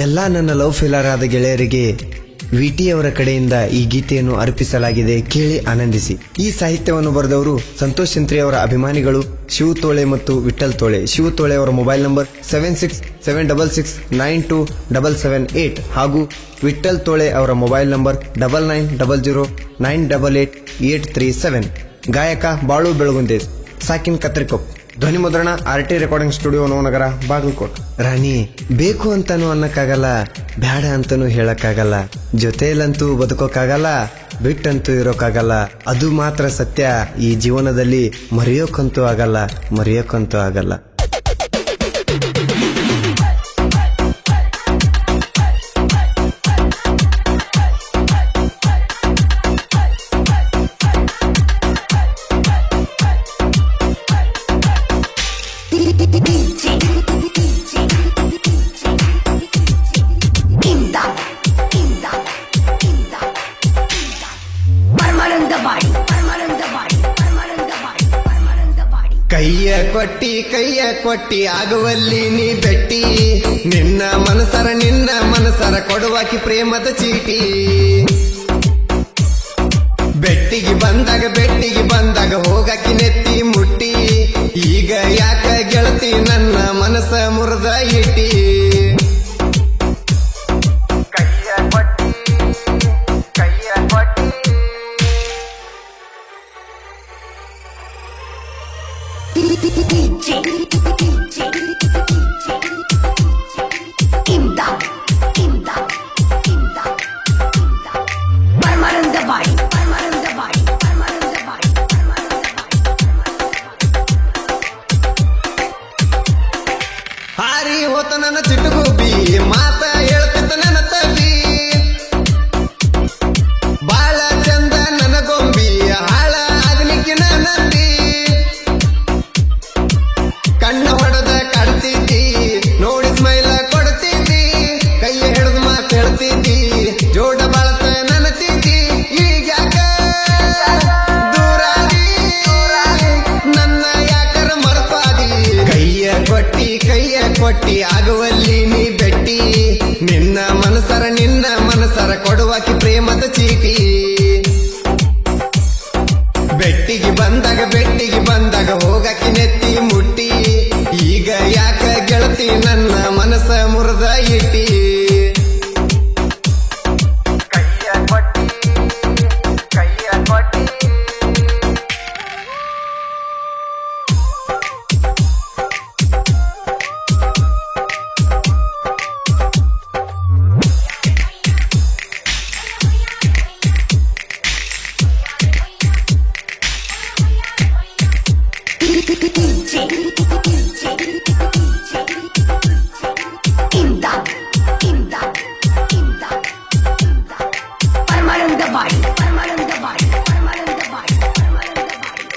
ಎಲ್ಲ ನನ್ನ love failure ಆದ ಗೆಳೆಯರಿಗೆ ವಿಟಿ ಅವರ ಕಡೆಯಿಂದ ಈ ಗೀತೆಯನ್ನು ಅರ್ಪಿಸಲಾಗಿದೆ, ಕೇಳಿ ಆನಂದಿಸಿ. ಈ ಸಾಹಿತ್ಯವನ್ನು ಬರೆದವರು ಸಂತೋಷ್ ಸಿಂತ್ರಿ ಅವರ ಅಭಿಮಾನಿಗಳು ಶಿವ ತೋಳೆ ಮತ್ತು ವಿಠಲ್ ತೋಳೆ. ಶಿವ ತೋಳೆ ಅವರ ಮೊಬೈಲ್ ನಂಬರ್ 7676692778 ಹಾಗೂ ವಿಠಲ್ ತೋಳೆ ಅವರ ಮೊಬೈಲ್ ನಂಬರ್ 9900988837. ಗಾಯಕ ಬಾಳು ಬೆಳಗುಂದೆ, ಸಾಕಿನ್ ಕತ್ರಿಕೊಪ್. ಧ್ವನಿ ಮುದ್ರಣ RT recording studio, Navanagar, Bagalkot. ರಾಣಿ, ಬೇಕು ಅಂತಾನು ಅನ್ನಕ್ಕಾಗಲ್ಲ, ಬ್ಯಾಡ ಅಂತಾನು ಹೇಳಕ್ಕಾಗಲ್ಲ, ಜೊತೆಯಲ್ಲಂತೂ ಬದುಕೋಕ್ಕಾಗಲ್ಲ, ಬಿಟ್ಟಂತೂ ಇರೋಕ್ಕಾಗಲ್ಲ. ಅದು ಮಾತ್ರ ಸತ್ಯ, ಈ ಜೀವನದಲ್ಲಿ ಮರೆಯೋಕ್ಕಂತೂ ಆಗಲ್ಲ. ಕೈಯ ಕೊಟ್ಟಿ ಆಗುವಲ್ಲಿ ನೀ ಬೆಟ್ಟಿ, ನಿನ್ನ ಮನಸರ ಕೊಡುವಾಕಿ ಪ್ರೇಮದ ಚೀಟಿ. ಬೆಟ್ಟಿಗೆ ಬಂದಾಗ ಹೋಗಕ್ಕಿ ನೆತ್ತಿ ಮುಟ್ಟಿ, ಈಗ ಯಾಕ ಗೆಳತಿ ನನ್ನ ಮನಸ್ಸ ಮುರಿದ ಇಟ್ಟಿ. ಹಾರಿ ಹೋತ ನನ್ನ ಚಿಟ್ಟುಗೂಬಿ, ಮಾತ ಹೇಳ್ತಿದ್ದ ನನ್ನ ತಬಿ, ಬಾಳ ಚಂದ ನನ್ನ ಗೊಂಬಿ, ಹಾಳ ಅಗ್ನಿಕ್ಕಿನ ನಂದಿ. ಕಣ್ಣ ಹೊಡೆದ ಕಾಡ್ತಿದ್ದಿ, ನೋಡಿ ಸ್ಮೈಲ ಕೊಡ್ತಿದ್ದಿ, ಕೈಯ ಹಿಡಿದು ಮಾತು ಹೇಳ್ತಿದ್ದಿ, ಜೋಡ ಬಾಳತ ನನ್ನ ತಿದ್ದಿ. ಈಗ ದೂರಾದಿ ನನ್ನ ಯಾಕರ ಮರ್ಪಾದಿ. ಕೈಯ ಕೊಟ್ಟಿ ಆಗುವಲ್ಲಿ ನೀ ಬೆಟ್ಟಿ, ನಿನ್ನ ಮನಸರ ಕೊಡುವಾಕಿ ಪ್ರೇಮದ ಚೀಟಿ. ಬೆಟ್ಟಿಗೆ ಬಂದಾಗ ಹೋಗಕ್ಕಿ ನೆತ್ತಿ ಮುಟ್ಟಿ, ಈಗ ಯಾಕ ಗೆಳತಿ ನನ್ನ ಮನಸ್ಸ ಮುರಿದ ಇಟ್ಟಿ.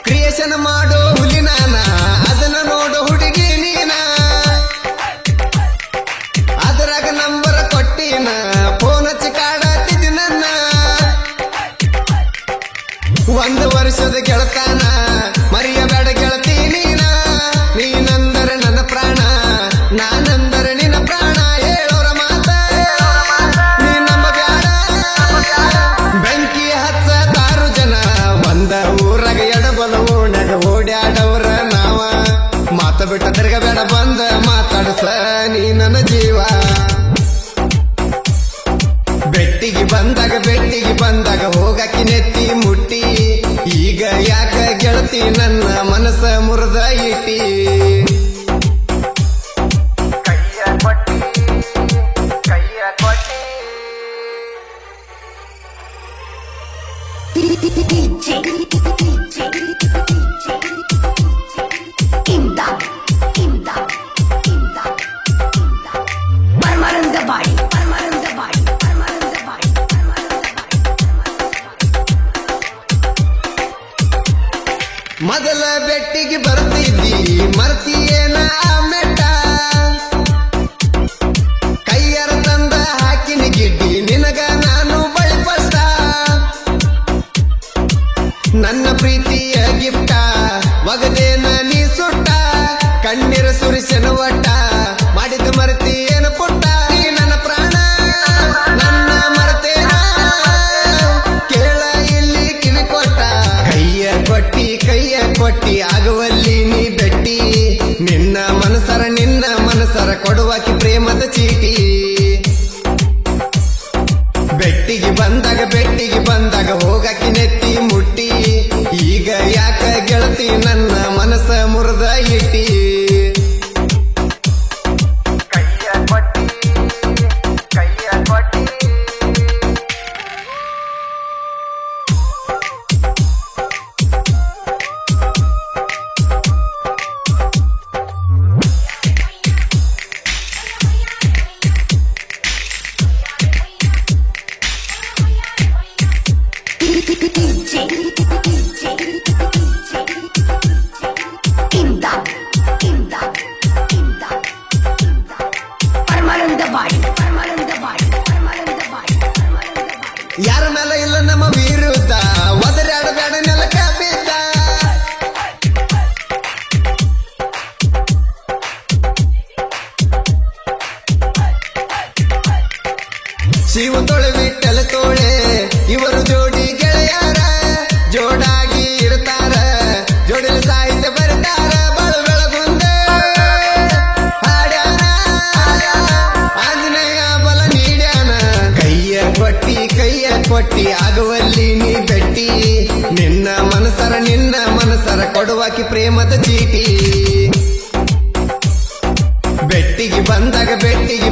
ಕ್ರಿಯೇಷನ್ ಮಾಡೋ ಹುಲಿ ನಾನ, ಅದನ್ನ ನೋಡೋ ಹುಡುಗಿ ನೀನ, ಅದರಾಗ ನಂಬರ ಕೊಟ್ಟಿನ, ಫೋನ್ ಹಚ್ಚಿ ಕಾಡತ್ತಿದ್ದಿ ನನ್ನ. 1 ವರ್ಷದ ಗೆಳತಾನ ಮರಿಯಬೇಡ ಗೆಳತಿ ನೀನ, ನೀನಂದರೆ ನನ್ನ ಪ್ರಾಣ, ನಾನಂದರೆ ನಿನ್ನ ಪ್ರಾಣ. ಹೇಳೋರ ಮಾತ ನೀ ನಂಬಬ್ಯಾಡ, ಬೆಂಕಿ ಹಚ್ಚತಾರು ಜನ, ಒಂದ ಊರಾಗ ಎಡಬಲವೋಣಗ ಓಡ್ಯಾಡವ್ರ ನಾವ. ಮಾತ ಬಿಟ್ಟ ತಿರ್ಗಬೇಡ, ಬಂದ ಮಾತಾಡ್ಸ ನೀ ನನ್ನ ಜೀವ. ಬೆಟ್ಟಿಗೆ ಬಂದಾಗ ಹೋಗಕ್ಕಿ ನೆತ್ತಿ ಮುಟ್ಟಿ, ಈಗ ಯಾಕ ಗೆಳತಿ ನನ್ನ ಮನಸ್ಸ ಮುರಿದ ಇಟ್ಟಿ. ಮೊದಲ ಬೆಟ್ಟಿಗೆ ಬರ್ತಿದ್ದಿ, ಮರ್ತಿಯೇನ ಆ ಮೆಟ್ಟ, ಕೈಯರ ತಂದ ಹಾಕಿನ ಗಿಡ್ಡಿ, ನಿನಗ ನಾನು ಬಳಿಪಷ್ಟ. ನನ್ನ ಪ್ರೀತಿಯ ಗಿಫ್ಟ ಒಗದೇನ ನೀ ಸುಟ್ಟ, ಕಣ್ಣೀರ ಸುರಿಸನ ಒಟ್ಟ, ಮಾಡಿದ ಮರ್ತಿ ಏನು ಪುಟ್ಟ. ನೀ ನನ್ನ ಚೀಟಿ. ಬೆಟ್ಟಿಗೆ ಬಂದಾಗ ಹೋಗಕ್ಕೆ ನೆತ್ತಿ ಮುಟ್ಟಿ. ಈಗ ಯಾಕ ಗೆಳತಿ ನನ್ನ ಮನಸ್ಸ ಮುರಿದ ಇಟ್ಟಿ. ಯಾರ ಮೇಲೆ ಇಲ್ಲ ನಮ್ಮ ವಿರುದ್ಧ ಒದರಾಡಬೇಡ ನೆಲಕ ಬಿದ್ದ. ಶಿವ ತೋಳೆ ವಿಠಲ ತೋಳೆ ಇವರು ಜೋಡಿ ಗೆಳೆಯಾರ. ಜೋಡಾಗಿ ಇರ್ತಾರ, ಜೋಡಿಲಿ ಸಾಹಿತ್ಯ ಬರ್ತಾರ. ಬಾಳು ಬೆಳಗುಂದ ಹಾಡ್ಯಾನ, ಆಂಜನೇಯ ಬಲ ನೀಡ್ಯಾನ. ಕೈಯ ಕೊಟ್ಟಿ ಆಗುವಲ್ಲಿ ನೀ ಬೆಟ್ಟಿ. ನಿನ್ನ ಮನಸರ ಕೊಡುವಾಕಿ ಪ್ರೇಮದ ಚೀಟಿ. ಬೆಟ್ಟಿಗೆ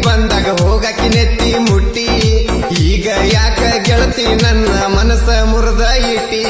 ಬಂದಾಗ ಹೋಗಕ್ಕೆ ನೆತ್ತಿ ಮುಟ್ಟಿ. ಈಗ ಯಾಕ ಗೆಳತಿ ನನ್ನ ಮನಸ್ಸ ಮುರಿದ ಇಟ್ಟಿ.